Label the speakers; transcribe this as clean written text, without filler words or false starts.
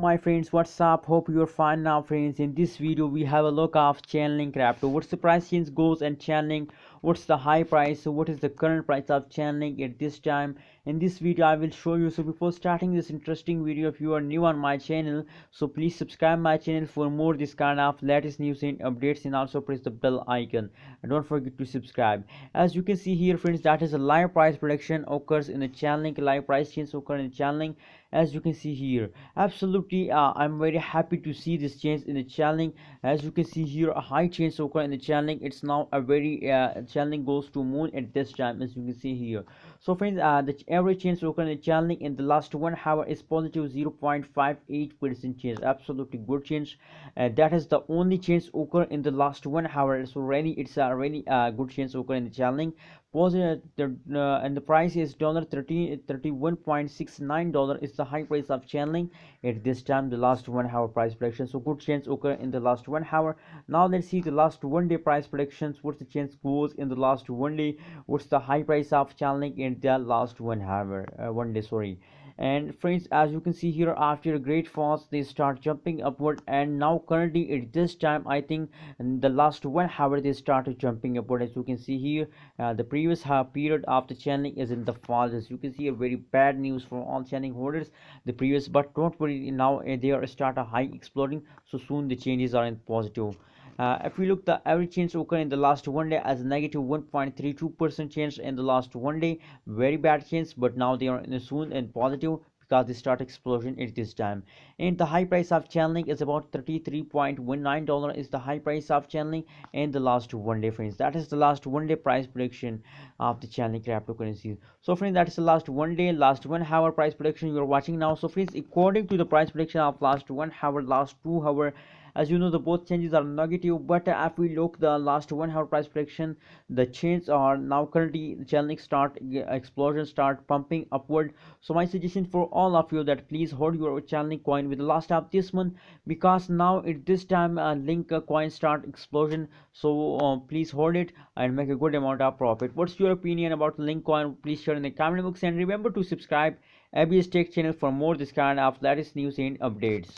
Speaker 1: my friends, what's up? Hope you're fine now, friends. In this video we have a look of Chainlink crypto. What's the price change goes and Chainlink, what's the high price, so what is the current price of Chainlink at this time. In this video I will show you. So before starting this interesting video, if you are new on my channel, so please subscribe my channel for more this kind of latest news and updates, and also press the bell icon and don't forget to subscribe. As you can see here, friends, that is a live price prediction occurs in the Chainlink. Live price change occur in Chainlink, as you can see here. Absolutely, I'm very happy to see this change in the Chainlink. As you can see here, a high change occur in the Chainlink. It's now a very Chainlink goes to moon at this time, as you can see here. So friends, the average change occur in the Chainlink in the last 1 hour is positive 0.58% change. Absolutely good change. That is the only change occur in the last 1 hour. So really, it's a really good change occur in the Chainlink. Positive, and the price is $31.69 is the high price of Chainlink at this time, the last 1 hour price prediction. So good change occur in the last 1 hour. Now let's see the last 1 day price predictions. What's the change goes in the last 1 day, what's the high price of Chainlink in the last 1 hour, 1 day, sorry. And friends, as you can see here, after a great falls they start jumping upward, and now currently at this time, I think in the last 1 hour they started jumping upward. As you can see here, the previous period of the Chainlink is in the fall. As you can see, a very bad news for all Chainlink holders, the previous, but don't worry, now they are start a high exploding, so soon the changes are in positive. If we look, the average change occur in the last 1 day as a negative 1.32% change in the last 1 day. Very bad change, but now they are in soon and positive because they start explosion at this time. And the high price of Chainlink is about $33.19 is the high price of Chainlink in the last 1 day, friends. That is the last 1 day price prediction of the Chainlink cryptocurrency. So friends, that is the last 1 day, last 1 hour price prediction you are watching now. So friends, according to the price prediction of last 1 hour, last 2 hour, as you know, the both changes are negative, but if we look the last 1 hour price prediction, the changes are now currently Chainlink start explosion, start pumping upward. So my suggestion for all of you that please hold your Chainlink coin with the last of this month, because now at this time link coin start explosion. So please hold it and make a good amount of profit. What's your opinion about link coin? Please share in the comment box, and remember to subscribe ABS Tech channel for more this kind of latest news and updates.